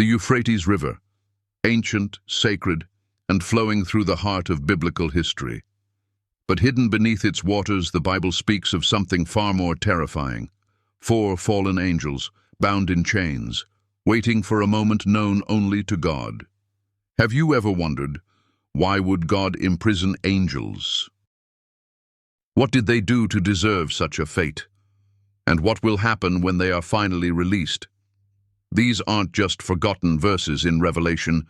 The Euphrates River, ancient, sacred, and flowing through the heart of biblical history. But hidden beneath its waters, the Bible speaks of something far more terrifying. 4 fallen angels, bound in chains, waiting for a moment known only to God. Have you ever wondered, why would God imprison angels? What did they do to deserve such a fate? And what will happen when they are finally released? These aren't just forgotten verses in Revelation.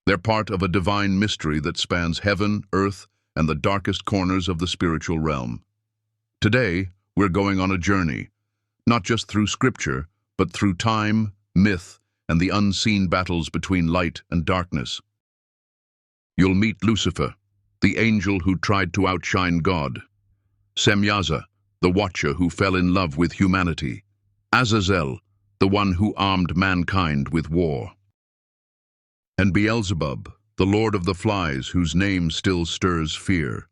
They're part of a divine mystery that spans heaven, earth, and the darkest corners of the spiritual realm. Today, we're going on a journey, not just through scripture, but through time, myth, and the unseen battles between light and darkness. You'll meet Lucifer, the angel who tried to outshine God; Semyazza, the watcher who fell in love with humanity; Azazel, the one who armed mankind with war; and Beelzebub, the lord of the flies whose name still stirs fear.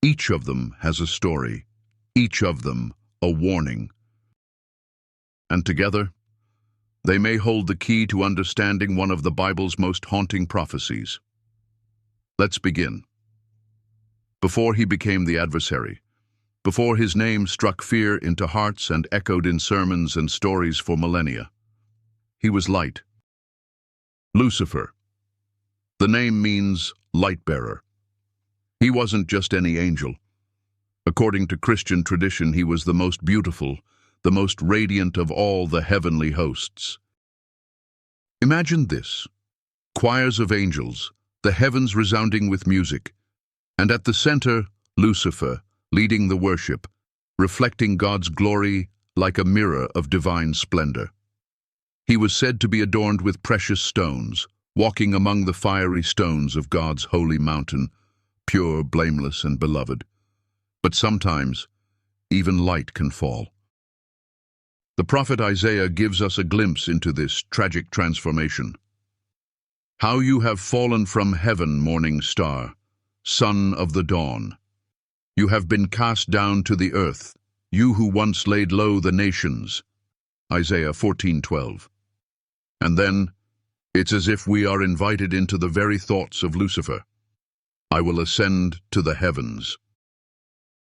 Each of them has a story, each of them a warning. And together, they may hold the key to understanding one of the Bible's most haunting prophecies. Let's begin. Before he became the adversary, before his name struck fear into hearts and echoed in sermons and stories for millennia, he was light. Lucifer. The name means light-bearer. He wasn't just any angel. According to Christian tradition, he was the most beautiful, the most radiant of all the heavenly hosts. Imagine this: choirs of angels, the heavens resounding with music, and at the center, Lucifer, leading the worship, reflecting God's glory like a mirror of divine splendor. He was said to be adorned with precious stones, walking among the fiery stones of God's holy mountain, pure, blameless, and beloved. But sometimes, even light can fall. The prophet Isaiah gives us a glimpse into this tragic transformation. How you have fallen from heaven, morning star, son of the dawn. You have been cast down to the earth, you who once laid low the nations. Isaiah 14:12. And then, it's as if we are invited into the very thoughts of Lucifer. I will ascend to the heavens.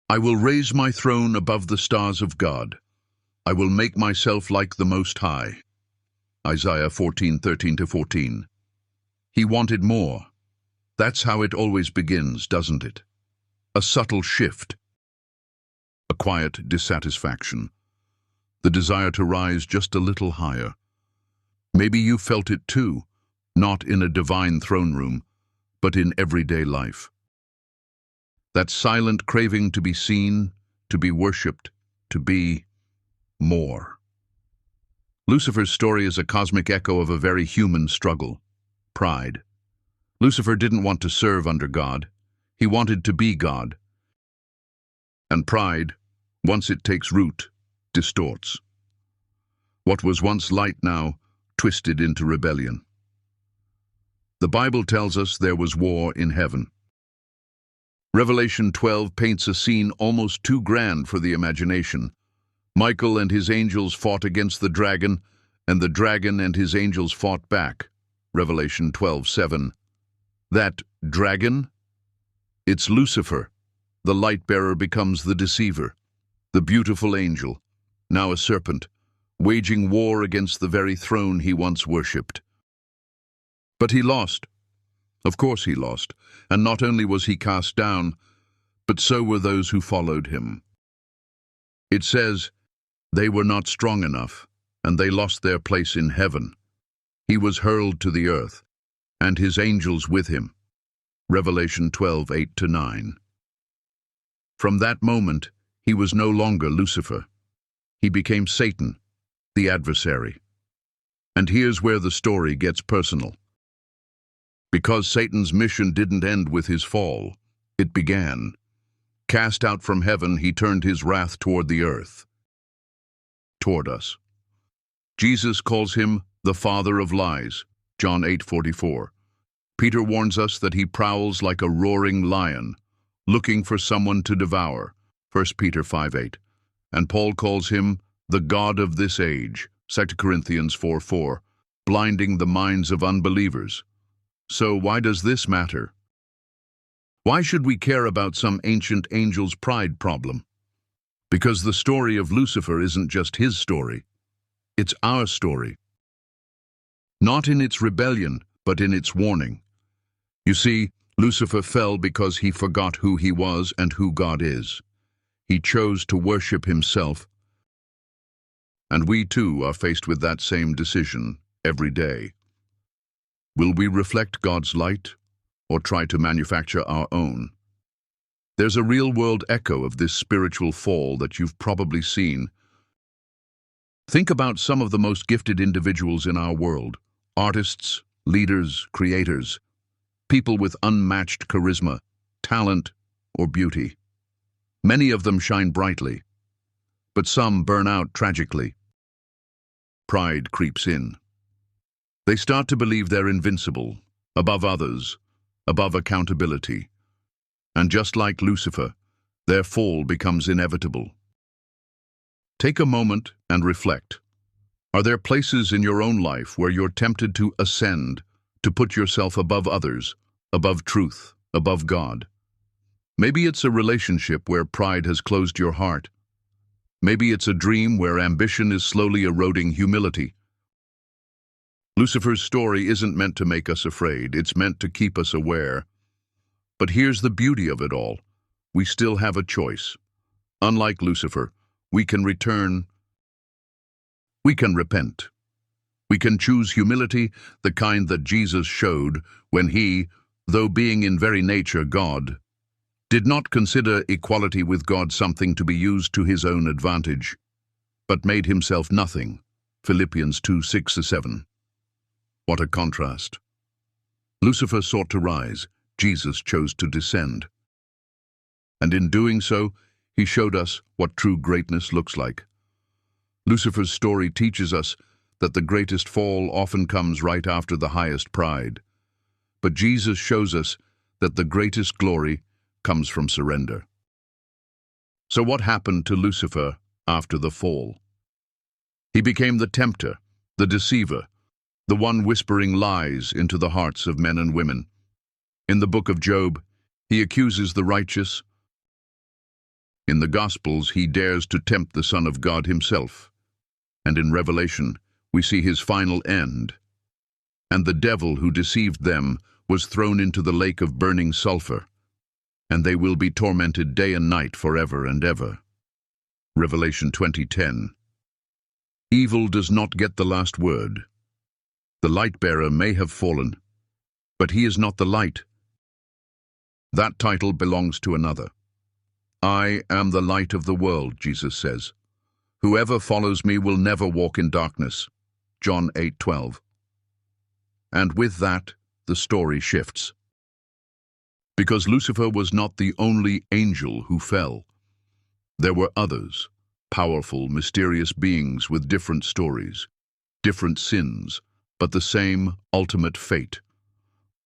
I will raise my throne above the stars of God. I will make myself like the Most High. Isaiah 14:13-14. He wanted more. That's how it always begins, doesn't it? A subtle shift. A quiet dissatisfaction. The desire to rise just a little higher. Maybe you felt it too, not in a divine throne room, but in everyday life. That silent craving to be seen, to be worshipped, to be more. Lucifer's story is a cosmic echo of a very human struggle: pride. Lucifer didn't want to serve under God. He wanted to be God. And pride, once it takes root, distorts. What was once light now twisted into rebellion. The Bible tells us there was war in heaven. Revelation 12 paints a scene almost too grand for the imagination. Michael and his angels fought against the dragon, and the dragon and his angels fought back. Revelation 12:7. That dragon? It's Lucifer. The light-bearer becomes the deceiver, the beautiful angel, now a serpent, waging war against the very throne he once worshipped. But he lost. Of course he lost, and not only was he cast down, but so were those who followed him. It says, they were not strong enough, and they lost their place in heaven. He was hurled to the earth, and his angels with him. Revelation 12:8-9. From that moment, he was no longer Lucifer. He became Satan, the adversary. And here's where the story gets personal. Because Satan's mission didn't end with his fall, it began. Cast out from heaven, he turned his wrath toward the earth, toward us. Jesus calls him the father of lies, John 8:44. Peter warns us that he prowls like a roaring lion, looking for someone to devour, 1 Peter 5:8. And Paul calls him the God of this age, 2 Corinthians 4:4, blinding the minds of unbelievers. So why does this matter? Why should we care about some ancient angel's pride problem? Because the story of Lucifer isn't just his story. It's our story. Not in its rebellion, but in its warning. You see, Lucifer fell because he forgot who he was and who God is. He chose to worship himself. And we too are faced with that same decision every day. Will we reflect God's light or try to manufacture our own? There's a real-world echo of this spiritual fall that you've probably seen. Think about some of the most gifted individuals in our world: artists, leaders, creators, people with unmatched charisma, talent, or beauty. Many of them shine brightly, but some burn out tragically. Pride creeps in. They start to believe they're invincible, above others, above accountability. And just like Lucifer, their fall becomes inevitable. Take a moment and reflect. Are there places in your own life where you're tempted to ascend, to put yourself above others, above truth, above God? Maybe it's a relationship where pride has closed your heart. Maybe it's a dream where ambition is slowly eroding humility. Lucifer's story isn't meant to make us afraid, it's meant to keep us aware. But here's the beauty of it all. We still have a choice. Unlike Lucifer, we can return. We can repent. We can choose humility, the kind that Jesus showed when he, though being in very nature God, did not consider equality with God something to be used to his own advantage, but made himself nothing. Philippians 2:6-7. What a contrast. Lucifer sought to rise, Jesus chose to descend. And in doing so, he showed us what true greatness looks like. Lucifer's story teaches us that the greatest fall often comes right after the highest pride. But Jesus shows us that the greatest glory comes from surrender. So what happened to Lucifer after the fall? He became the tempter, the deceiver, the one whispering lies into the hearts of men and women. In the book of Job, he accuses the righteous. In the Gospels, he dares to tempt the Son of God himself. And in Revelation, we see his final end. And the devil who deceived them was thrown into the lake of burning sulfur, and they will be tormented day and night forever and ever. Revelation 20:10. Evil does not get the last word. The light-bearer may have fallen, but he is not the light. That title belongs to another. I am the light of the world, Jesus says. Whoever follows me will never walk in darkness. John 8:12. And with that, the story shifts. Because Lucifer was not the only angel who fell. There were others, powerful, mysterious beings with different stories, different sins, but the same ultimate fate.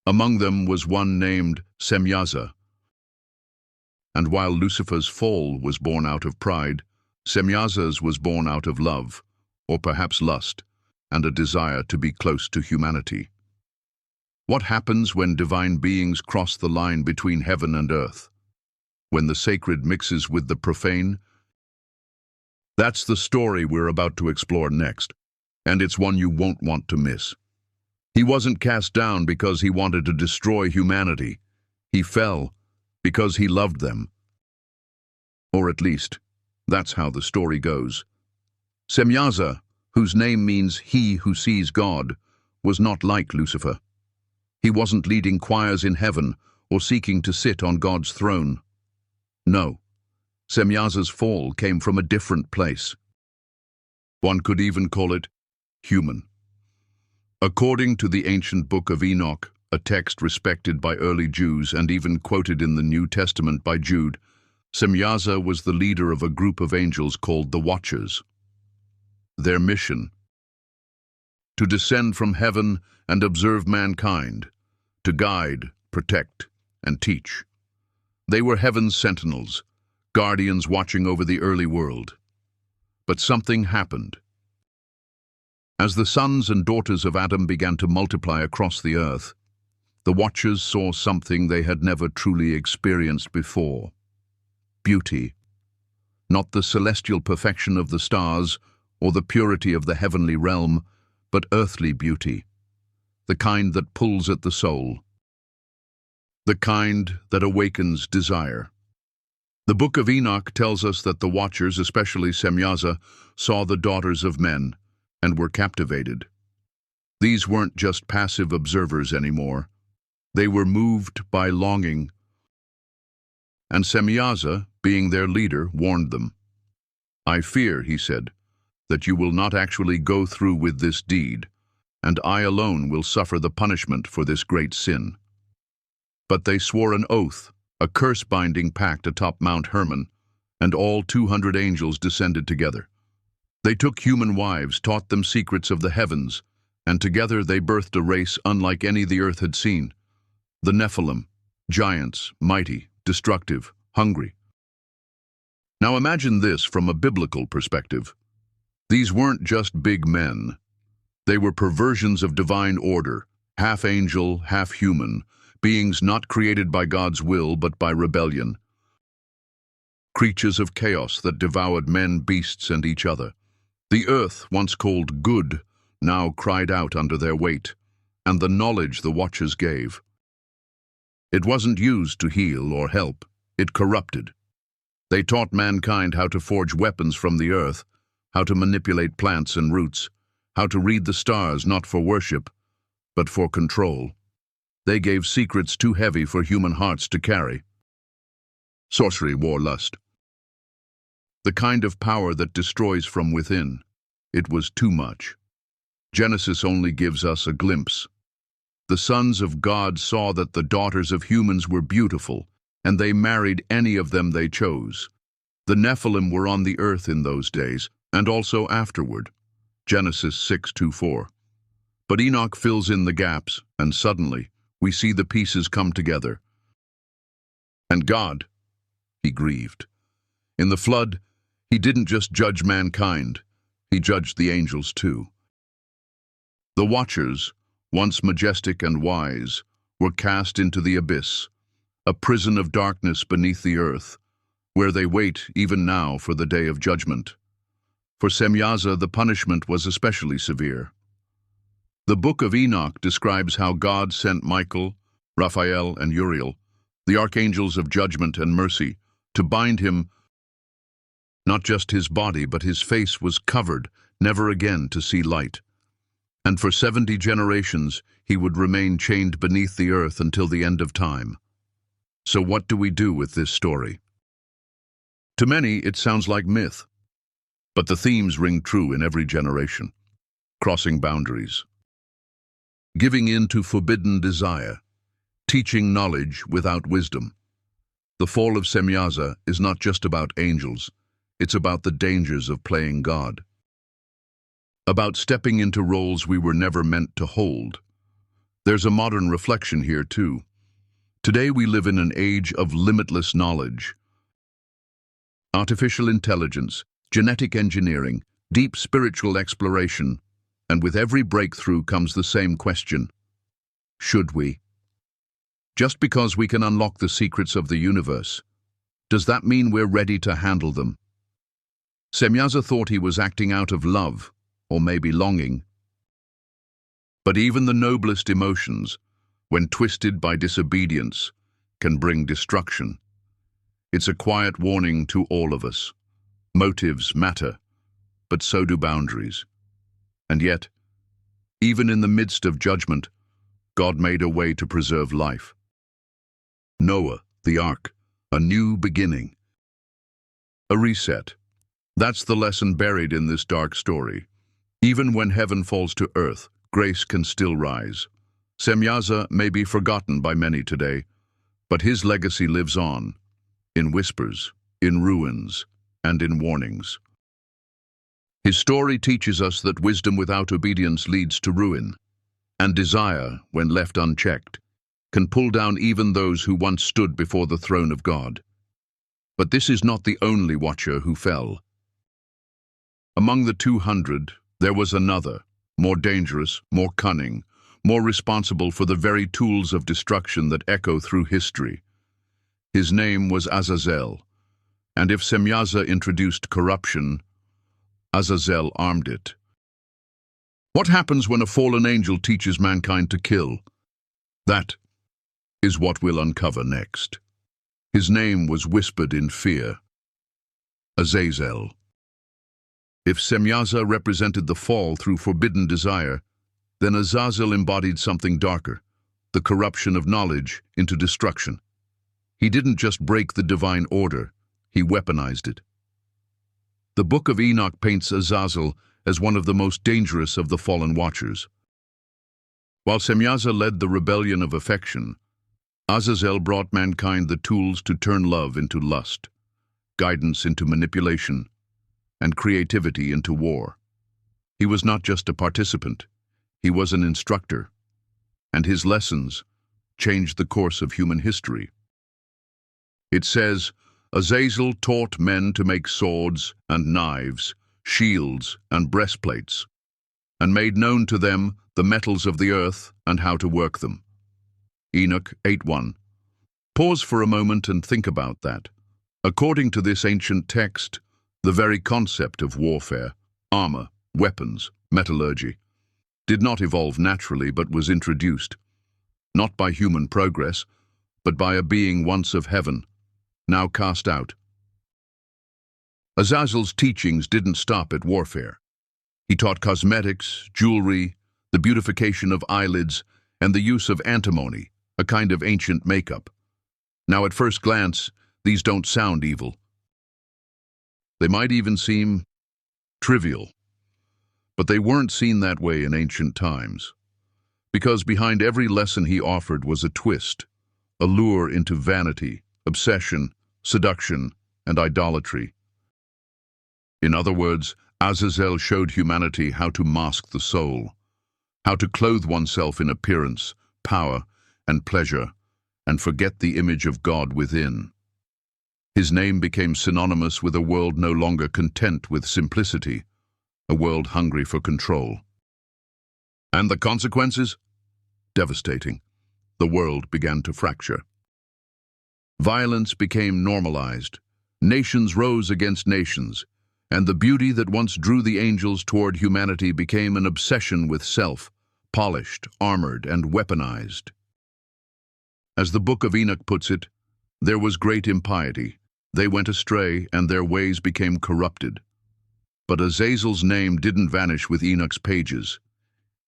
Among them was one named Semyazza. And while Lucifer's fall was born out of pride, Semyazza's was born out of love, or perhaps lust, and a desire to be close to humanity. What happens when divine beings cross the line between heaven and earth? When the sacred mixes with the profane? That's the story we're about to explore next, and it's one you won't want to miss. He wasn't cast down because he wanted to destroy humanity. He fell because he loved them. Or at least, that's how the story goes. Semyazza, whose name means he who sees God, was not like Lucifer. He wasn't leading choirs in heaven or seeking to sit on God's throne. No, Semyazza's fall came from a different place. One could even call it human. According to the ancient book of Enoch, a text respected by early Jews and even quoted in the New Testament by Jude, Semyazza was the leader of a group of angels called the Watchers. Their mission: to descend from heaven and observe mankind, to guide, protect, and teach. They were heaven's sentinels, guardians watching over the early world. But something happened. As the sons and daughters of Adam began to multiply across the earth, the watchers saw something they had never truly experienced before. Beauty. Not the celestial perfection of the stars or the purity of the heavenly realm, but earthly beauty. The kind that pulls at the soul. The kind that awakens desire. The book of Enoch tells us that the watchers, especially Semyazza, saw the daughters of men and were captivated. These weren't just passive observers anymore. They were moved by longing. And Semyazza, being their leader, warned them. "I fear," he said, "that you will not actually go through with this deed, and I alone will suffer the punishment for this great sin." But they swore an oath, a curse-binding pact atop Mount Hermon, and all 200 angels descended together. They took human wives, taught them secrets of the heavens, and together they birthed a race unlike any the earth had seen. The Nephilim, giants, mighty, destructive, hungry. Now imagine this from a biblical perspective. These weren't just big men. They were perversions of divine order, half angel, half human, beings not created by God's will but by rebellion. Creatures of chaos that devoured men, beasts, and each other. The earth, once called good, now cried out under their weight, and the knowledge the watchers gave. It wasn't used to heal or help, it corrupted. They taught mankind how to forge weapons from the earth, how to manipulate plants and roots, how to read the stars not for worship, but for control. They gave secrets too heavy for human hearts to carry. Sorcery, war, lust. The kind of power that destroys from within. It was too much. Genesis only gives us a glimpse. The sons of God saw that the daughters of humans were beautiful, and they married any of them they chose. The Nephilim were on the earth in those days, and also afterward. Genesis 6:2-4. But Enoch fills in the gaps, and suddenly we see the pieces come together. And God, he grieved. In the flood, he didn't just judge mankind, he judged the angels too. The watchers, once majestic and wise, were cast into the abyss, a prison of darkness beneath the earth, where they wait even now for the day of judgment. For Semyazza, the punishment was especially severe. The book of Enoch describes how God sent Michael, Raphael, and Uriel, the archangels of judgment and mercy, to bind him. Not just his body, but his face was covered, never again to see light. And for 70 generations, he would remain chained beneath the earth until the end of time. So what do we do with this story? To many, it sounds like myth. But the themes ring true in every generation. Crossing boundaries. Giving in to forbidden desire. Teaching knowledge without wisdom. The fall of Semyazza is not just about angels. It's about the dangers of playing God. About stepping into roles we were never meant to hold. There's a modern reflection here too. Today we live in an age of limitless knowledge. Artificial intelligence, genetic engineering, deep spiritual exploration, and with every breakthrough comes the same question. Should we? Just because we can unlock the secrets of the universe, does that mean we're ready to handle them? Semyazza thought he was acting out of love, or maybe longing. But even the noblest emotions, when twisted by disobedience, can bring destruction. It's a quiet warning to all of us. Motives matter, but so do boundaries. And yet, even in the midst of judgment, God made a way to preserve life. Noah, the ark, a new beginning. A reset. That's the lesson buried in this dark story. Even when heaven falls to earth, grace can still rise. Semyazza may be forgotten by many today, but his legacy lives on, in whispers, in ruins, and in warnings. His story teaches us that wisdom without obedience leads to ruin, and desire, when left unchecked, can pull down even those who once stood before the throne of God. But this is not the only watcher who fell. Among the 200, there was another, more dangerous, more cunning, more responsible for the very tools of destruction that echo through history. His name was Azazel, and if Semyazza introduced corruption, Azazel armed it. What happens when a fallen angel teaches mankind to kill? That is what we'll uncover next. His name was whispered in fear. Azazel. If Semyazza represented the fall through forbidden desire, then Azazel embodied something darker, the corruption of knowledge into destruction. He didn't just break the divine order, he weaponized it. The Book of Enoch paints Azazel as one of the most dangerous of the fallen watchers. While Semyazza led the rebellion of affection, Azazel brought mankind the tools to turn love into lust, guidance into manipulation, and creativity into war. He was not just a participant, he was an instructor, and his lessons changed the course of human history. It says, Azazel taught men to make swords and knives, shields and breastplates, and made known to them the metals of the earth and how to work them. Enoch 8:1. Pause for a moment and think about that. According to this ancient text, the very concept of warfare, armor, weapons, metallurgy, did not evolve naturally but was introduced, not by human progress, but by a being once of heaven, now cast out. Azazel's teachings didn't stop at warfare. He taught cosmetics, jewelry, the beautification of eyelids, and the use of antimony, a kind of ancient makeup. Now, at first glance, these don't sound evil. They might even seem trivial, but they weren't seen that way in ancient times, because behind every lesson he offered was a twist, a lure into vanity, obsession, seduction, and idolatry. In other words, Azazel showed humanity how to mask the soul, how to clothe oneself in appearance, power, and pleasure, and forget the image of God within. His name became synonymous with a world no longer content with simplicity, a world hungry for control. And the consequences? Devastating. The world began to fracture. Violence became normalized. Nations rose against nations, and the beauty that once drew the angels toward humanity became an obsession with self, polished, armored, and weaponized. As the Book of Enoch puts it, there was great impiety. They went astray, and their ways became corrupted. But Azazel's name didn't vanish with Enoch's pages.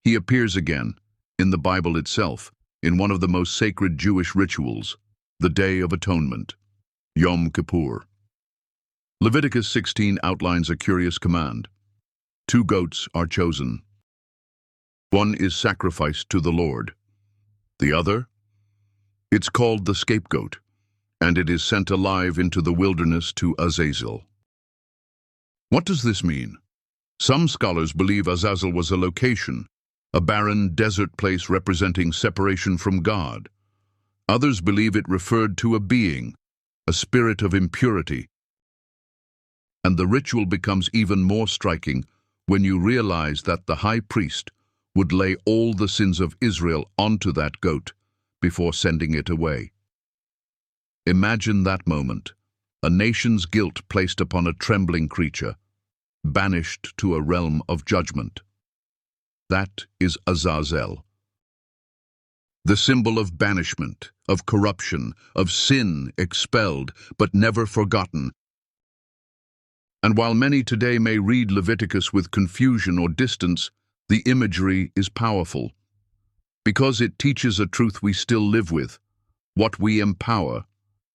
He appears again, in the Bible itself, in one of the most sacred Jewish rituals, the Day of Atonement, Yom Kippur. Leviticus 16 outlines a curious command. 2 goats are chosen. One is sacrificed to the Lord. The other? It's called the scapegoat, and it is sent alive into the wilderness to Azazel. What does this mean? Some scholars believe Azazel was a location, a barren desert place representing separation from God. Others believe it referred to a being, a spirit of impurity. And the ritual becomes even more striking when you realize that the high priest would lay all the sins of Israel onto that goat before sending it away. Imagine that moment, a nation's guilt placed upon a trembling creature, banished to a realm of judgment. That is Azazel. The symbol of banishment, of corruption, of sin expelled, but never forgotten. And while many today may read Leviticus with confusion or distance, the imagery is powerful, because it teaches a truth we still live with. What we empower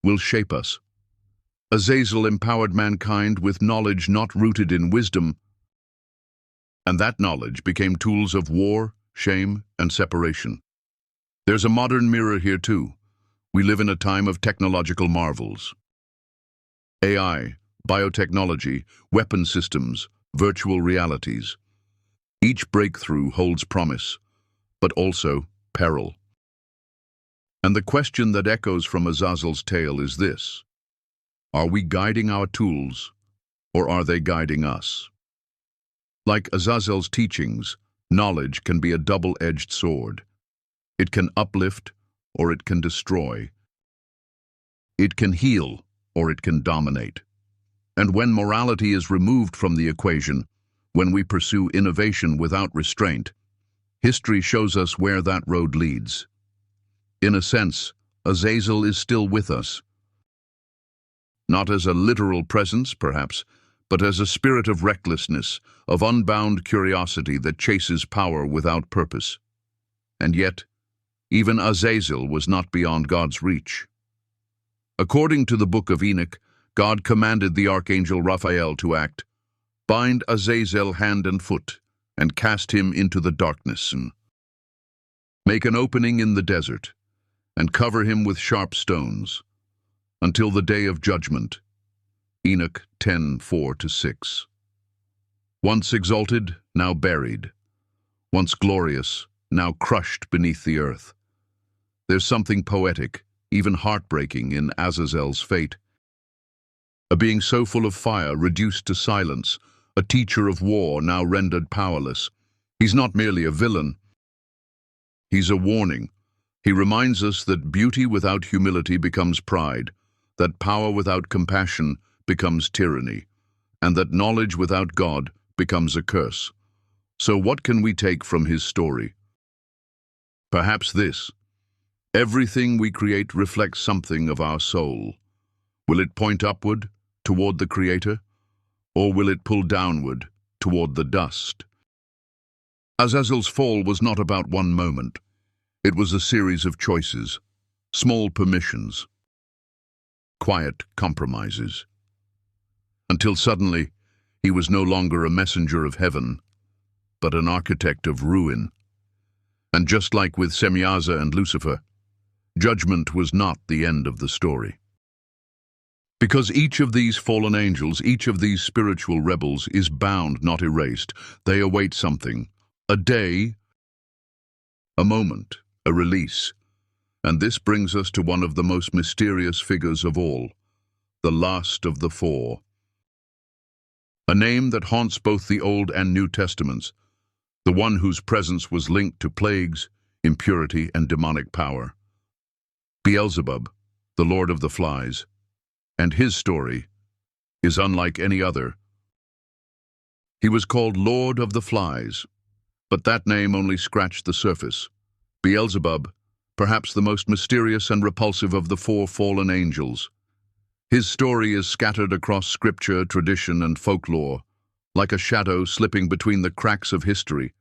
will shape us. Azazel empowered mankind with knowledge not rooted in wisdom, and that knowledge became tools of war, shame, and separation. There's a modern mirror here too. We live in a time of technological marvels. AI, biotechnology, weapon systems, virtual realities. Each breakthrough holds promise, but also peril. And the question that echoes from Azazel's tale is this: are we guiding our tools, or are they guiding us? Like Azazel's teachings, Knowledge can be a double-edged sword. It can uplift or it can destroy. It can heal or it can dominate. And when morality is removed from the equation, when we pursue innovation without restraint, history shows us where that road leads. In a sense, Azazel is still with us. Not as a literal presence, perhaps, but as a spirit of recklessness, of unbound curiosity that chases power without purpose. And yet, even Azazel was not beyond God's reach. According to the book of Enoch, God commanded the archangel Raphael to act, "Bind Azazel hand and foot, and cast him into the darkness, and make an opening in the desert, and cover him with sharp stones, until the day of judgment." Enoch 10:4-6. Once exalted, now buried. Once glorious, now crushed beneath the earth. There's something poetic, even heartbreaking, in Azazel's fate. A being so full of fire, reduced to silence, a teacher of war, now rendered powerless. He's not merely a villain. He's a warning. He reminds us that beauty without humility becomes pride, that power without compassion becomes tyranny, and that knowledge without God becomes a curse. So what can we take from his story? Perhaps this: everything we create reflects something of our soul. Will it point upward, toward the Creator, or will it pull downward, toward the dust? Azazel's fall was not about one moment. It was a series of choices, small permissions, quiet compromises, until suddenly he was no longer a messenger of heaven, but an architect of ruin. And just like with Semyazza and Lucifer, judgment was not the end of the story. Because each of these fallen angels, each of these spiritual rebels, is bound, not erased. They await something, a day, a moment, a release. And this brings us to one of the most mysterious figures of all, the last of the four. A name that haunts both the Old and New Testaments, the one whose presence was linked to plagues, impurity, and demonic power. Beelzebub, the Lord of the Flies. And his story is unlike any other. He was called Lord of the Flies, but that name only scratched the surface. Beelzebub, perhaps the most mysterious and repulsive of the four fallen angels. His story is scattered across scripture, tradition, and folklore, like a shadow slipping between the cracks of history.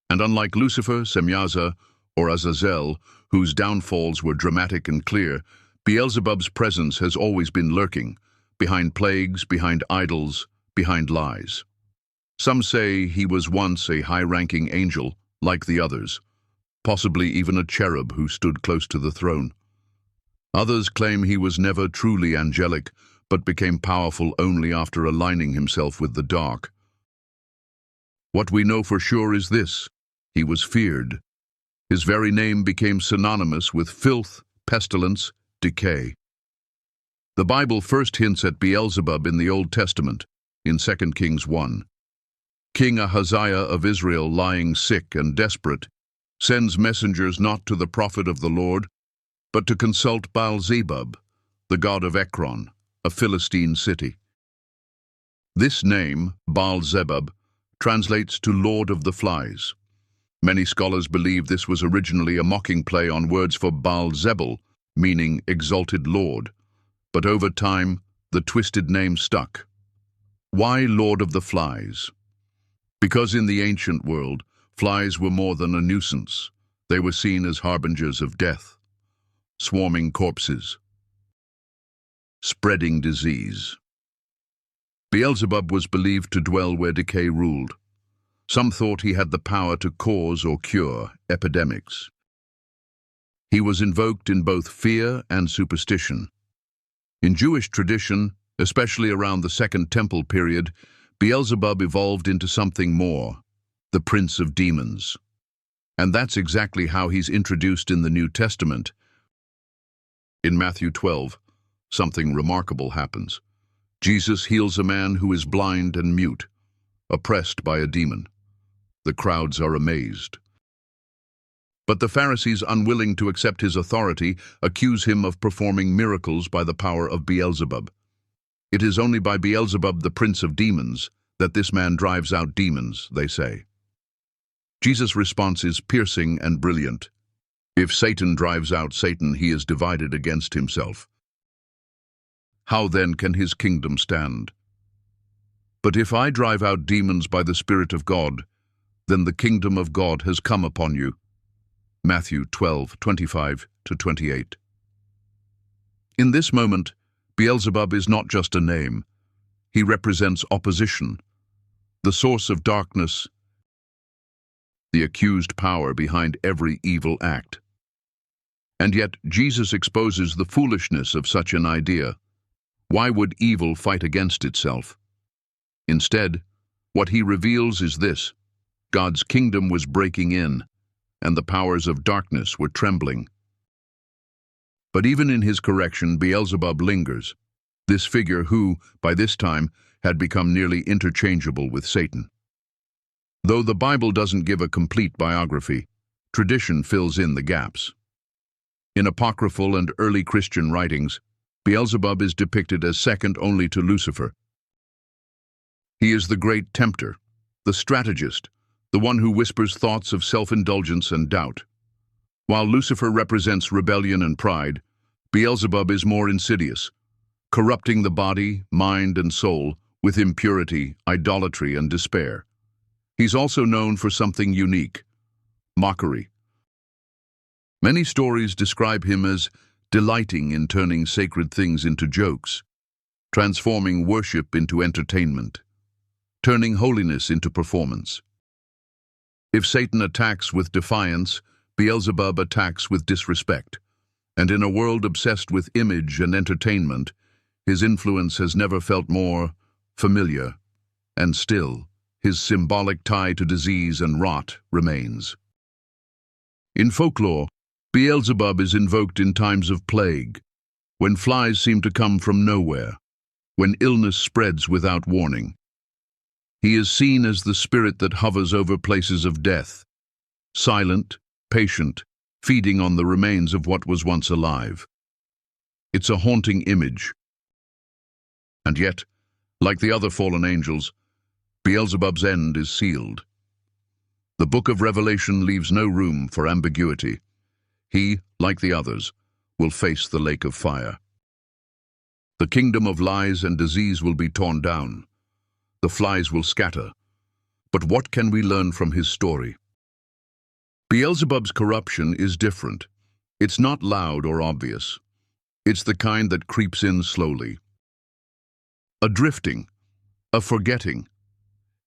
And unlike Lucifer, Semyazza, or Azazel, whose downfalls were dramatic and clear, Beelzebub's presence has always been lurking, behind plagues, behind idols, behind lies. Some say he was once a high-ranking angel, like the others, possibly even a cherub who stood close to the throne. Others claim he was never truly angelic, but became powerful only after aligning himself with the dark. What we know for sure is this: he was feared. His very name became synonymous with filth, pestilence, decay. The Bible first hints at Beelzebub in the Old Testament, in 2 Kings 1. King Ahaziah of Israel, lying sick and desperate, sends messengers not to the prophet of the Lord, but to consult Baal-zebub, the god of Ekron, a Philistine city. This name, Baal-zebub, translates to Lord of the Flies. Many scholars believe this was originally a mocking play on words for Baal-zebul, meaning exalted Lord, but over time the twisted name stuck. Why Lord of the Flies? Because in the ancient world, flies were more than a nuisance. They were seen as harbingers of death, swarming corpses, spreading disease. Beelzebub was believed to dwell where decay ruled. Some thought he had the power to cause or cure epidemics. He was invoked in both fear and superstition. In Jewish tradition, especially around the Second Temple period, Beelzebub evolved into something more, the Prince of Demons. And that's exactly how he's introduced in the New Testament. In Matthew 12, something remarkable happens. Jesus heals a man who is blind and mute, oppressed by a demon. The crowds are amazed. But the Pharisees, unwilling to accept his authority, accuse him of performing miracles by the power of Beelzebub. It is only by Beelzebub, the prince of demons, that this man drives out demons, they say. Jesus' response is piercing and brilliant. If Satan drives out Satan, he is divided against himself. How then can his kingdom stand? But if I drive out demons by the Spirit of God, then the kingdom of God has come upon you. Matthew 12:25-28. In this moment, Beelzebub is not just a name. He represents opposition, the source of darkness, the accused power behind every evil act. And yet, Jesus exposes the foolishness of such an idea. Why would evil fight against itself? Instead, what he reveals is this: God's kingdom was breaking in, and the powers of darkness were trembling. But even in his correction, Beelzebub lingers, this figure who, by this time, had become nearly interchangeable with Satan. Though the Bible doesn't give a complete biography, tradition fills in the gaps. In apocryphal and early Christian writings, Beelzebub is depicted as second only to Lucifer. He is the great tempter, the strategist, the one who whispers thoughts of self-indulgence and doubt. While Lucifer represents rebellion and pride, Beelzebub is more insidious, corrupting the body, mind, and soul with impurity, idolatry, and despair. He's also known for something unique: mockery. Many stories describe him as delighting in turning sacred things into jokes, transforming worship into entertainment, turning holiness into performance. If Satan attacks with defiance, Beelzebub attacks with disrespect. And in a world obsessed with image and entertainment, his influence has never felt more familiar, and still, his symbolic tie to disease and rot remains. In folklore, Beelzebub is invoked in times of plague, when flies seem to come from nowhere, when illness spreads without warning. He is seen as the spirit that hovers over places of death, silent, patient, feeding on the remains of what was once alive. It's a haunting image. And yet, like the other fallen angels, Beelzebub's end is sealed. The book of Revelation leaves no room for ambiguity. He, like the others, will face the lake of fire. The kingdom of lies and disease will be torn down. The flies will scatter. But what can we learn from his story? Beelzebub's corruption is different. It's not loud or obvious. It's the kind that creeps in slowly. A drifting, a forgetting.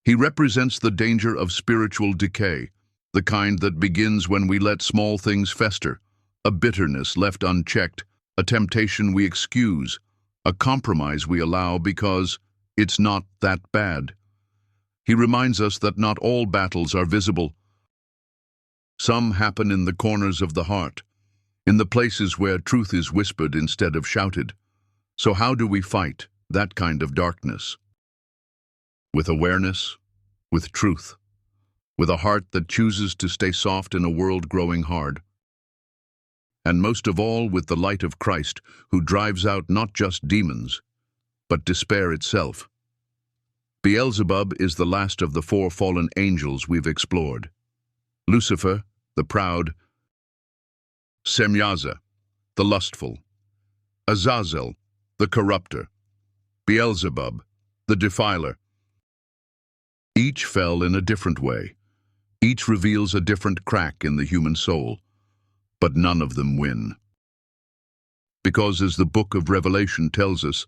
He represents the danger of spiritual decay, the kind that begins when we let small things fester, a bitterness left unchecked, a temptation we excuse, a compromise we allow because it's not that bad. He reminds us that not all battles are visible. Some happen in the corners of the heart, in the places where truth is whispered instead of shouted. So how do we fight that kind of darkness? With awareness, with truth, with a heart that chooses to stay soft in a world growing hard. And most of all, with the light of Christ, who drives out not just demons, but despair itself. Beelzebub is the last of the four fallen angels we've explored. Lucifer, the proud; Semyazza, the lustful; Azazel, the corrupter; Beelzebub, the defiler. Each fell in a different way. Each reveals a different crack in the human soul, but none of them win. Because, as the book of Revelation tells us,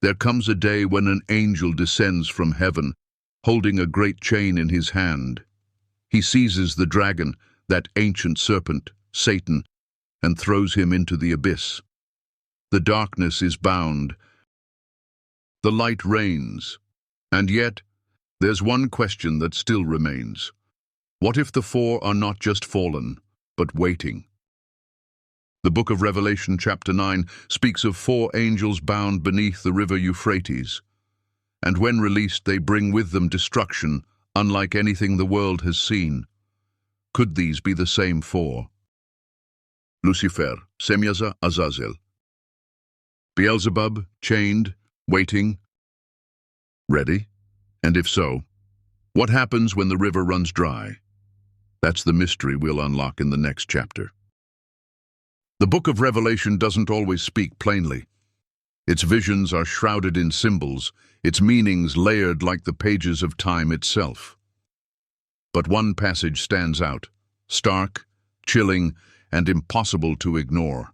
there comes a day when an angel descends from heaven, holding a great chain in his hand. He seizes the dragon, that ancient serpent, Satan, and throws him into the abyss. The darkness is bound. The light reigns. And yet, there's one question that still remains. What if the four are not just fallen, but waiting? The book of Revelation chapter 9 speaks of four angels bound beneath the river Euphrates. And when released, they bring with them destruction, unlike anything the world has seen. Could these be the same four? Lucifer, Semyazza, Azazel. Beelzebub, chained, waiting, ready? And if so, what happens when the river runs dry? That's the mystery we'll unlock in the next chapter. The book of Revelation doesn't always speak plainly. Its visions are shrouded in symbols, its meanings layered like the pages of time itself. But one passage stands out, stark, chilling, and impossible to ignore.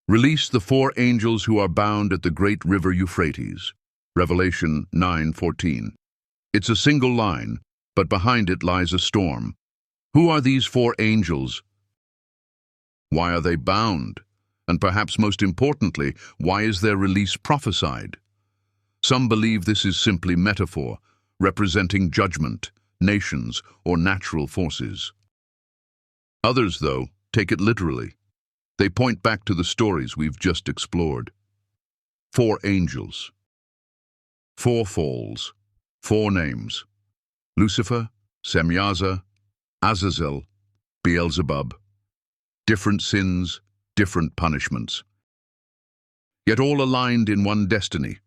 Release the four angels who are bound at the great river Euphrates. Revelation 9:14. It's a single line, but behind it lies a storm. Who are these four angels? Why are they bound? And perhaps most importantly, why is their release prophesied? Some believe this is simply metaphor, representing judgment, nations, or natural forces. Others, though, take it literally. They point back to the stories we've just explored. Four angels. Four falls. Four names. Lucifer, Semyazza, Azazel, Beelzebub. Different sins, different punishments. Yet all aligned in one destiny,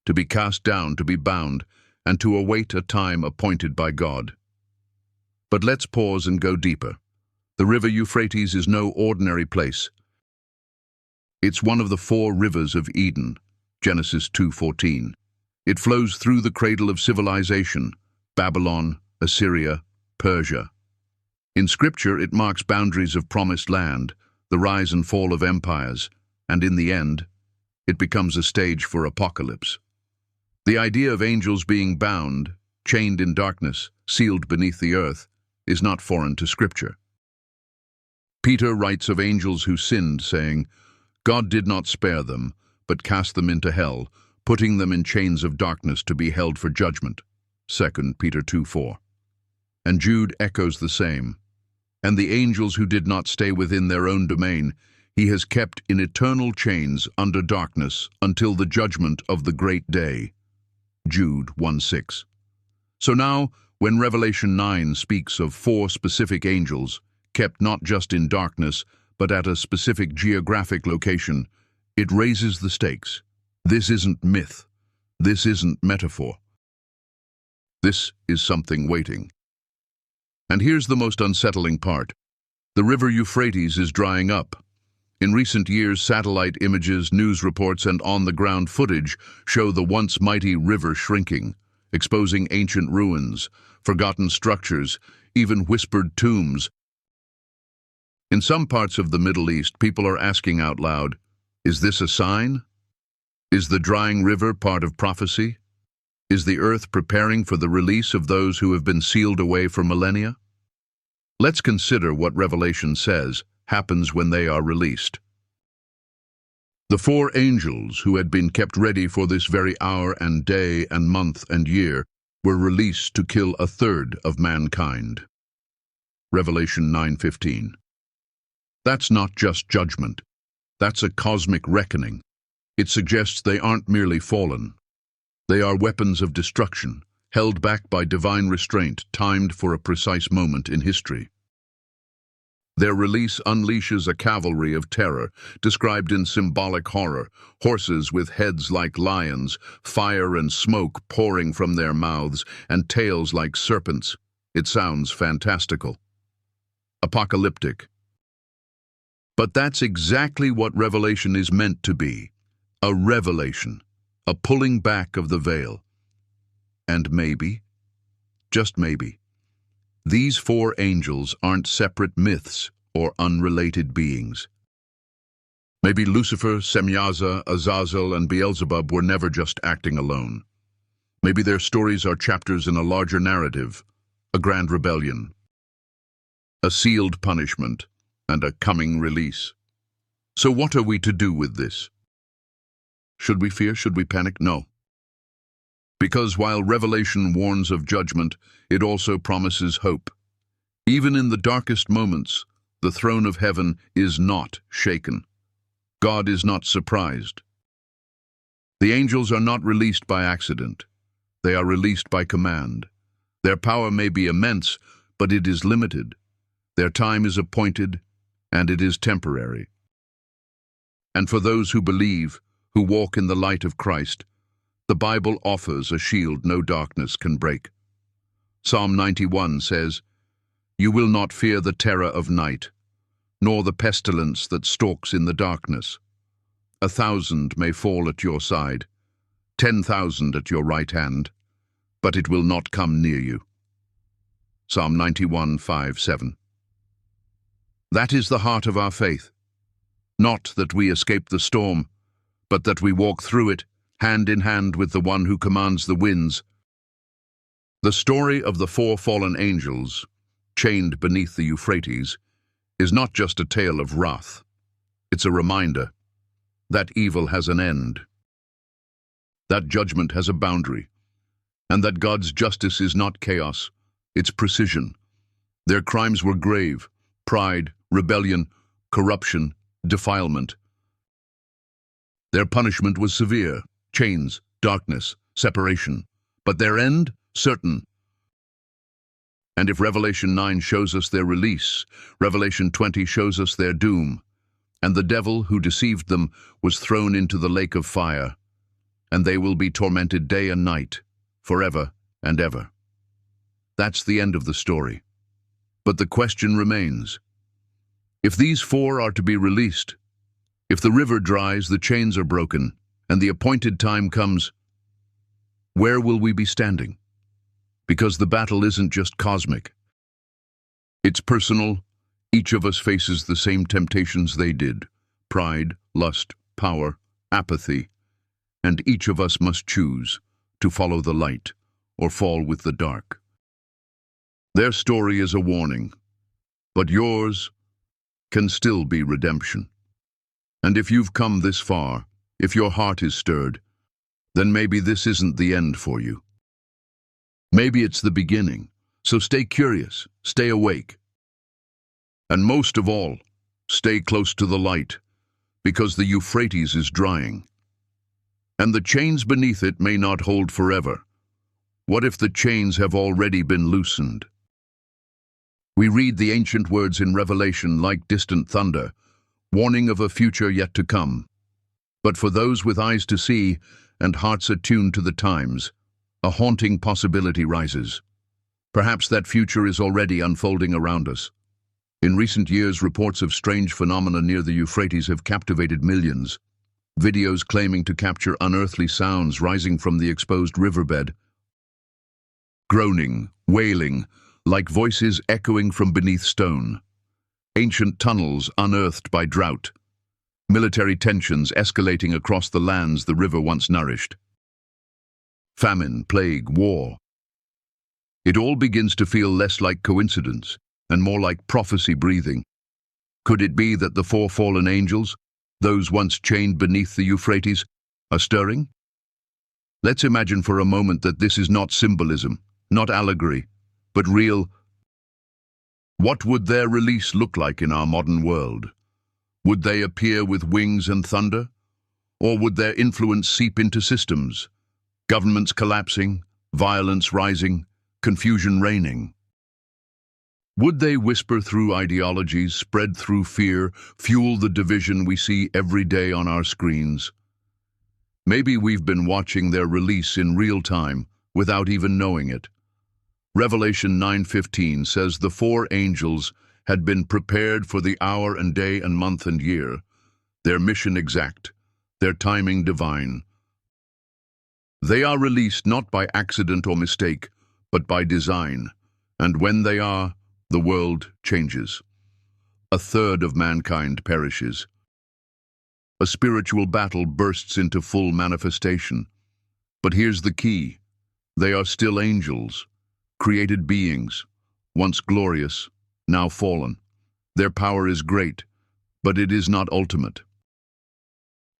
to be cast down, to be bound, and to await a time appointed by God. But let's pause and go deeper. The river Euphrates is no ordinary place. It's one of the four rivers of Eden, Genesis 2:14. It flows through the cradle of civilization, Babylon, Assyria, Persia. In Scripture, it marks boundaries of promised land, the rise and fall of empires, and in the end, it becomes a stage for apocalypse. The idea of angels being bound, chained in darkness, sealed beneath the earth, is not foreign to Scripture. Peter writes of angels who sinned, saying, God did not spare them, but cast them into hell, putting them in chains of darkness to be held for judgment. 2 Peter 2:4. And Jude echoes the same. And the angels who did not stay within their own domain, he has kept in eternal chains under darkness until the judgment of the great day. Jude 1:6. So now, when Revelation 9 speaks of four specific angels, kept not just in darkness, but at a specific geographic location, it raises the stakes. This isn't myth. This isn't metaphor. This is something waiting. And here's the most unsettling part. The river Euphrates is drying up. In recent years, satellite images, news reports, and on-the-ground footage show the once mighty river shrinking, exposing ancient ruins, forgotten structures, even whispered tombs. In some parts of the Middle East, people are asking out loud, is this a sign? Is the drying river part of prophecy? Is the earth preparing for the release of those who have been sealed away for millennia? Let's consider what Revelation says happens when they are released. The four angels who had been kept ready for this very hour and day and month and year were released to kill a third of mankind. Revelation 9:15. That's not just judgment. That's a cosmic reckoning. It suggests they aren't merely fallen. They are weapons of destruction, held back by divine restraint, timed for a precise moment in history. Their release unleashes a cavalry of terror, described in symbolic horror, horses with heads like lions, fire and smoke pouring from their mouths, and tails like serpents. It sounds fantastical. Apocalyptic. But that's exactly what Revelation is meant to be. A revelation, a pulling back of the veil. And maybe, just maybe, these four angels aren't separate myths or unrelated beings. Maybe Lucifer, Semyazza, Azazel, and Beelzebub were never just acting alone. Maybe their stories are chapters in a larger narrative, a grand rebellion, a sealed punishment, and a coming release. So what are we to do with this? Should we fear? Should we panic? No. Because while Revelation warns of judgment, it also promises hope. Even in the darkest moments, the throne of heaven is not shaken. God is not surprised. The angels are not released by accident. They are released by command. Their power may be immense, but it is limited. Their time is appointed, and it is temporary. And for those who believe, who walk in the light of Christ, the Bible offers a shield no darkness can break. Psalm 91 says, "You will not fear the terror of night, nor the pestilence that stalks in the darkness. 1,000 may fall at your side, 10,000 at your right hand, but it will not come near you." Psalm 91, 5, 7. That is the heart of our faith. Not that we escape the storm, but that we walk through it, hand in hand with the one who commands the winds. The story of the 4 fallen angels, chained beneath the Euphrates, is not just a tale of wrath. It's a reminder that evil has an end, that judgment has a boundary, and that God's justice is not chaos, it's precision. Their crimes were grave: pride, rebellion, corruption, defilement. Their punishment was severe: chains, darkness, separation. But their end, certain. And if Revelation 9 shows us their release, Revelation 20 shows us their doom. And the devil who deceived them was thrown into the lake of fire, and they will be tormented day and night, forever and ever. That's the end of the story. But the question remains: if these 4 are to be released, if the river dries, the chains are broken, and the appointed time comes, where will we be standing? Because the battle isn't just cosmic. It's personal. Each of us faces the same temptations they did: pride, lust, power, apathy. And each of us must choose to follow the light or fall with the dark. Their story is a warning, but yours can still be redemption. And if you've come this far, if your heart is stirred, then maybe this isn't the end for you. Maybe it's the beginning. So stay curious, stay awake. And most of all, stay close to the light, because the Euphrates is drying. And the chains beneath it may not hold forever. What if the chains have already been loosened? We read the ancient words in Revelation like distant thunder, warning of a future yet to come. But for those with eyes to see and hearts attuned to the times, a haunting possibility rises. Perhaps that future is already unfolding around us. In recent years, reports of strange phenomena near the Euphrates have captivated millions. Videos claiming to capture unearthly sounds rising from the exposed riverbed. Groaning, wailing, like voices echoing from beneath stone. Ancient tunnels unearthed by drought. Military tensions escalating across the lands the river once nourished. Famine, plague, war. It all begins to feel less like coincidence and more like prophecy breathing. Could it be that the 4 fallen angels, those once chained beneath the Euphrates, are stirring? Let's imagine for a moment that this is not symbolism, not allegory, but real. What would their release look like in our modern world? Would they appear with wings and thunder? Or would their influence seep into systems? Governments collapsing, violence rising, confusion reigning. Would they whisper through ideologies, spread through fear, fuel the division we see every day on our screens? Maybe we've been watching their release in real time without even knowing it. Revelation 9:15 says the 4 angels had been prepared for the hour and day and month and year, their mission exact, their timing divine. They are released not by accident or mistake, but by design, and when they are, the world changes. 1/3 of mankind perishes. A spiritual battle bursts into full manifestation. But here's the key: they are still angels, created beings, once glorious, now fallen. Their power is great, but it is not ultimate.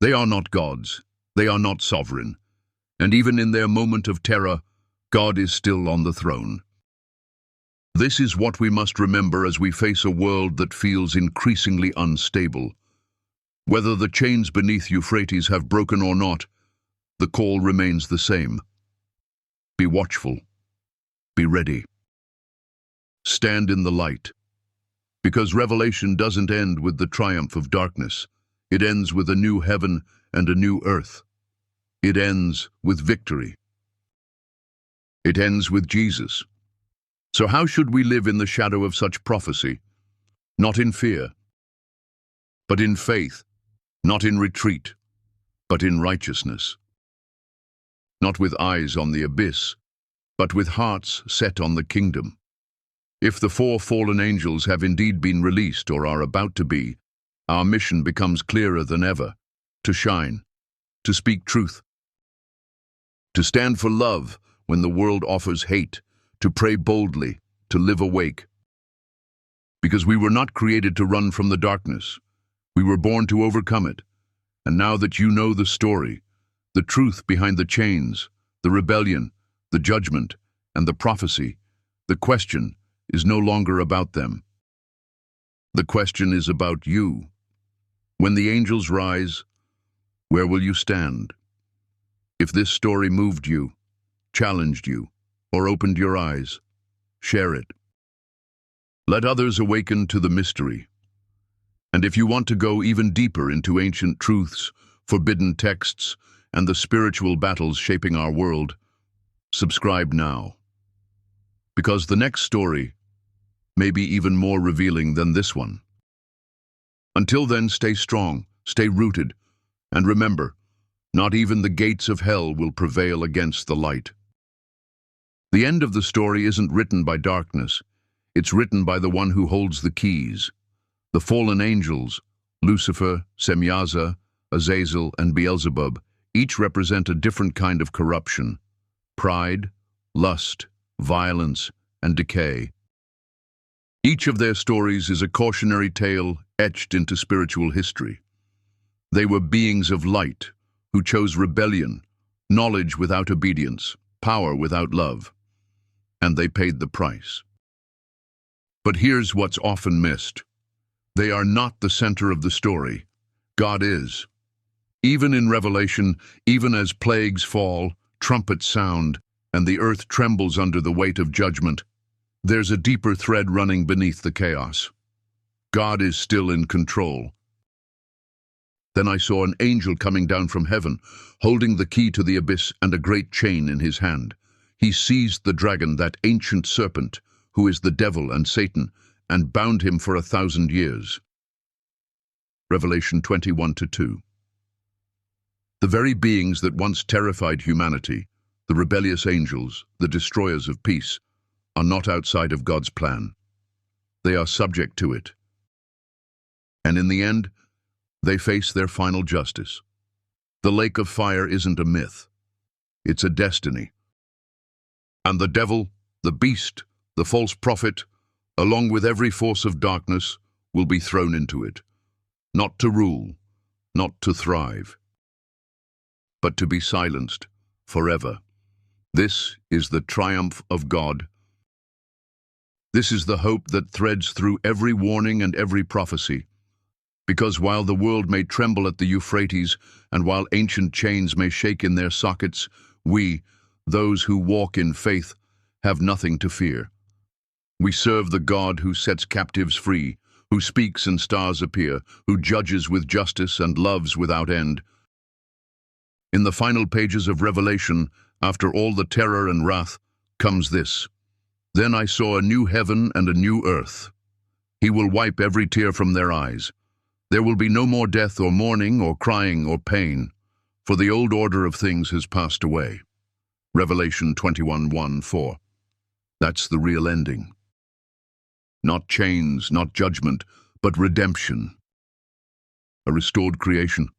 They are not gods, they are not sovereign, and even in their moment of terror, God is still on the throne. This is what we must remember as we face a world that feels increasingly unstable. Whether the chains beneath Euphrates have broken or not, the call remains the same. Be watchful. Be ready. Stand in the light. Because Revelation doesn't end with the triumph of darkness. It ends with a new heaven and a new earth. It ends with victory. It ends with Jesus. So how should we live in the shadow of such prophecy? Not in fear, but in faith. Not in retreat, but in righteousness. Not with eyes on the abyss, but with hearts set on the kingdom. If the 4 fallen angels have indeed been released or are about to be, our mission becomes clearer than ever: to shine, to speak truth, to stand for love when the world offers hate, to pray boldly, to live awake. Because we were not created to run from the darkness. We were born to overcome it. And now that you know the story, the truth behind the chains, the rebellion, the judgment, and the prophecy, the question is no longer about them. The question is about you. When the angels rise, where will you stand? If this story moved you, challenged you, or opened your eyes, share it. Let others awaken to the mystery. And if you want to go even deeper into ancient truths, forbidden texts, and the spiritual battles shaping our world, subscribe now. Because the next story may be even more revealing than this one. Until then, stay strong, stay rooted, and remember, not even the gates of hell will prevail against the light. The end of the story isn't written by darkness. It's written by the one who holds the keys. The fallen angels, Lucifer, Semyazza, Azazel, and Beelzebub, each represent a different kind of corruption: pride, lust, violence, and decay. Each of their stories is a cautionary tale etched into spiritual history. They were beings of light who chose rebellion, knowledge without obedience, power without love, and they paid the price. But here's what's often missed. They are not the center of the story. God is. Even in Revelation, even as plagues fall, trumpets sound, and the earth trembles under the weight of judgment, there's a deeper thread running beneath the chaos. God is still in control. Then I saw an angel coming down from heaven, holding the key to the abyss and a great chain in his hand. He seized the dragon, that ancient serpent, who is the devil and Satan, and bound him for 1,000 years. Revelation 21:2. The very beings that once terrified humanity, the rebellious angels, the destroyers of peace, are not outside of God's plan. They are subject to it. And in the end, they face their final justice. The lake of fire isn't a myth. It's a destiny. And the devil, the beast, the false prophet, along with every force of darkness, will be thrown into it, not to rule, not to thrive, but to be silenced forever. This is the triumph of God. This is the hope that threads through every warning and every prophecy. Because while the world may tremble at the Euphrates, and while ancient chains may shake in their sockets, we, those who walk in faith, have nothing to fear. We serve the God who sets captives free, who speaks and stars appear, who judges with justice and loves without end. In the final pages of Revelation, after all the terror and wrath, comes this: Then I saw a new heaven and a new earth. He will wipe every tear from their eyes. There will be no more death or mourning or crying or pain, for the old order of things has passed away. Revelation 21:1-4. That's the real ending. Not chains, not judgment, but redemption. A restored creation,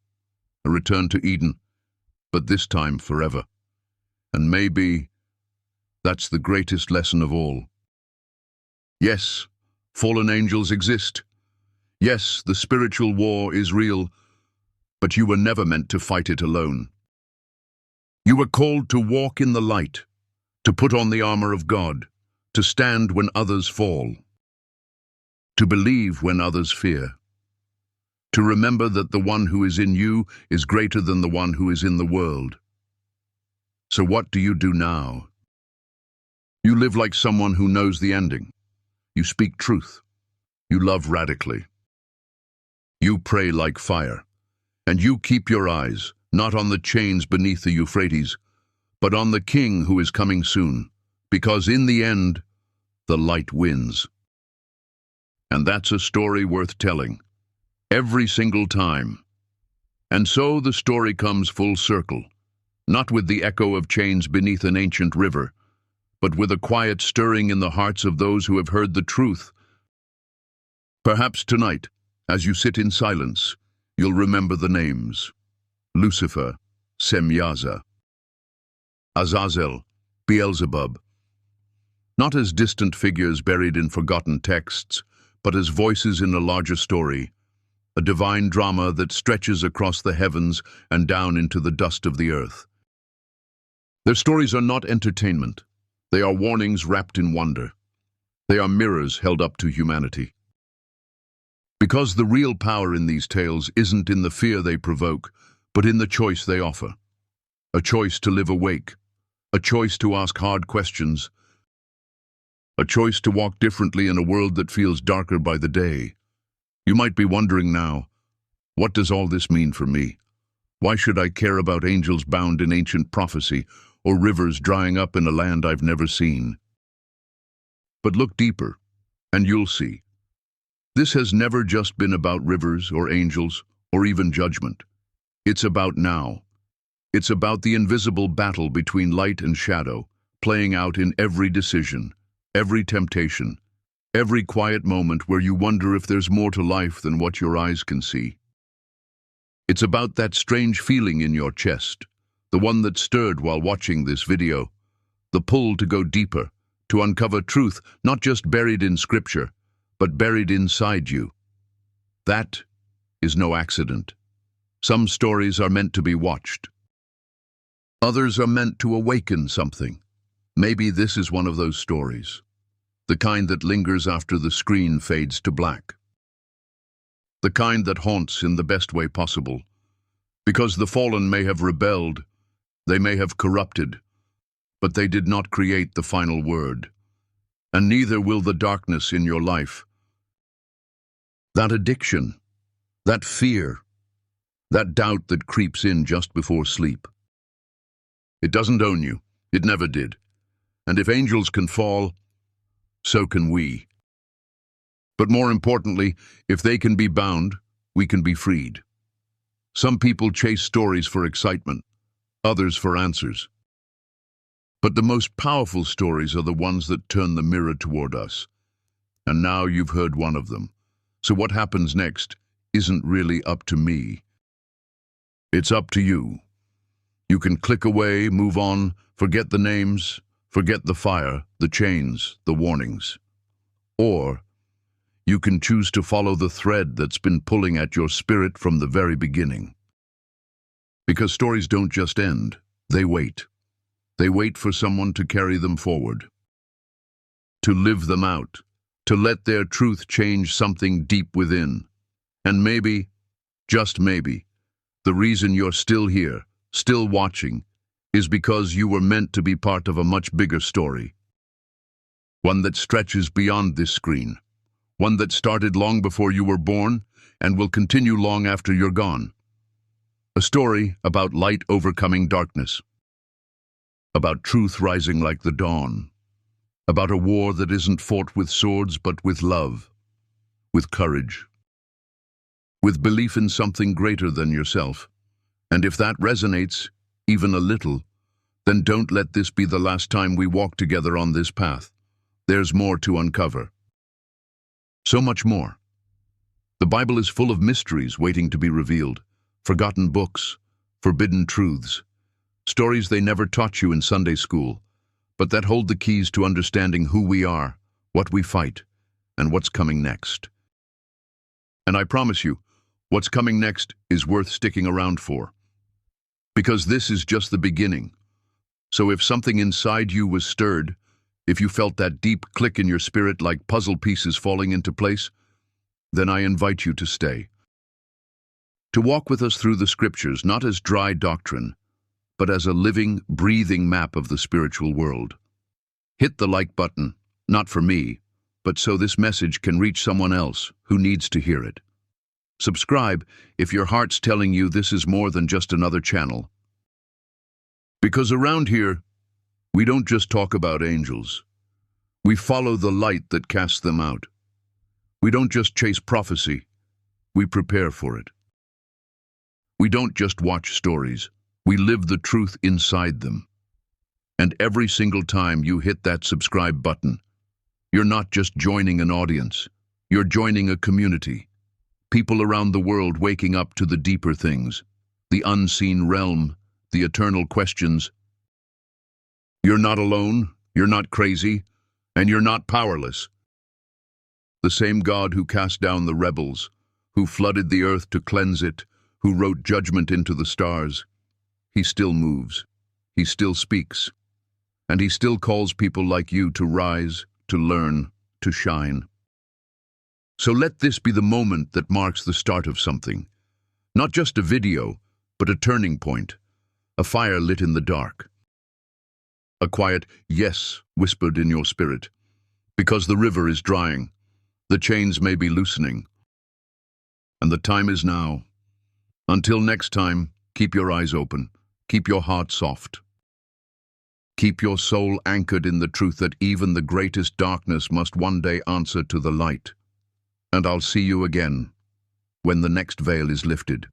a return to Eden, but this time forever. And maybe that's the greatest lesson of all. Yes, fallen angels exist. Yes, the spiritual war is real, but you were never meant to fight it alone. You were called to walk in the light, to put on the armor of God, to stand when others fall, to believe when others fear, to remember that the one who is in you is greater than the one who is in the world. So what do you do now? You live like someone who knows the ending. You speak truth. You love radically. You pray like fire. And you keep your eyes, not on the chains beneath the Euphrates, but on the King who is coming soon, because in the end, the light wins. And that's a story worth telling, every single time. And so the story comes full circle, not with the echo of chains beneath an ancient river, but with a quiet stirring in the hearts of those who have heard the truth. Perhaps tonight, as you sit in silence, you'll remember the names: Lucifer, Semyazza, Azazel, Beelzebub, not as distant figures buried in forgotten texts, but as voices in a larger story, a divine drama that stretches across the heavens and down into the dust of the earth. Their stories are not entertainment. They are warnings wrapped in wonder. They are mirrors held up to humanity. Because the real power in these tales isn't in the fear they provoke, but in the choice they offer. A choice to live awake, a choice to ask hard questions, a choice to walk differently in a world that feels darker by the day. You might be wondering now, what does all this mean for me? Why should I care about angels bound in ancient prophecy or rivers drying up in a land I've never seen? But look deeper, and you'll see. This has never just been about rivers or angels or even judgment. It's about now. It's about the invisible battle between light and shadow, playing out in every decision, every temptation, every quiet moment where you wonder if there's more to life than what your eyes can see. It's about that strange feeling in your chest, the one that stirred while watching this video, the pull to go deeper, to uncover truth not just buried in scripture, but buried inside you. That is no accident. Some stories are meant to be watched. Others are meant to awaken something. Maybe this is one of those stories, the kind that lingers after the screen fades to black. The kind that haunts in the best way possible. Because the fallen may have rebelled, they may have corrupted, but they did not create the final word. And neither will the darkness in your life. That addiction, that fear, that doubt that creeps in just before sleep. It doesn't own you. It never did. And if angels can fall, so can we. But more importantly, if they can be bound, we can be freed. Some people chase stories for excitement, others for answers. But the most powerful stories are the ones that turn the mirror toward us. And now you've heard one of them. So what happens next isn't really up to me. It's up to you. You can click away, move on, forget the names, forget the fire, the chains, the warnings. Or you can choose to follow the thread that's been pulling at your spirit from the very beginning. Because stories don't just end, they wait. They wait for someone to carry them forward, to live them out, to let their truth change something deep within. And maybe, just maybe, the reason you're still here, still watching, is because you were meant to be part of a much bigger story. One that stretches beyond this screen. One that started long before you were born and will continue long after you're gone. A story about light overcoming darkness. About truth rising like the dawn. About a war that isn't fought with swords but with love, with courage, with belief in something greater than yourself. And if that resonates, even a little, then don't let this be the last time we walk together on this path. There's more to uncover. So much more. The Bible is full of mysteries waiting to be revealed, forgotten books, forbidden truths, stories they never taught you in Sunday school, but that hold the keys to understanding who we are, what we fight, and what's coming next. And I promise you, what's coming next is worth sticking around for. Because this is just the beginning. So if something inside you was stirred, if you felt that deep click in your spirit like puzzle pieces falling into place, then I invite you to stay. To walk with us through the scriptures, not as dry doctrine, but as a living, breathing map of the spiritual world. Hit the like button, not for me, but so this message can reach someone else who needs to hear it. Subscribe if your heart's telling you this is more than just another channel. Because around here, we don't just talk about angels. We follow the light that casts them out. We don't just chase prophecy, we prepare for it. We don't just watch stories, we live the truth inside them. And every single time you hit that subscribe button, you're not just joining an audience, you're joining a community. People around the world waking up to the deeper things, the unseen realm, the eternal questions. You're not alone, you're not crazy, and you're not powerless. The same God who cast down the rebels, who flooded the earth to cleanse it, who wrote judgment into the stars, he still moves, he still speaks, and he still calls people like you to rise, to learn, to shine. So let this be the moment that marks the start of something. Not just a video, but a turning point, a fire lit in the dark. A quiet yes whispered in your spirit, because the river is drying, the chains may be loosening, and the time is now. Until next time, keep your eyes open, keep your heart soft. Keep your soul anchored in the truth that even the greatest darkness must one day answer to the light. And I'll see you again when the next veil is lifted.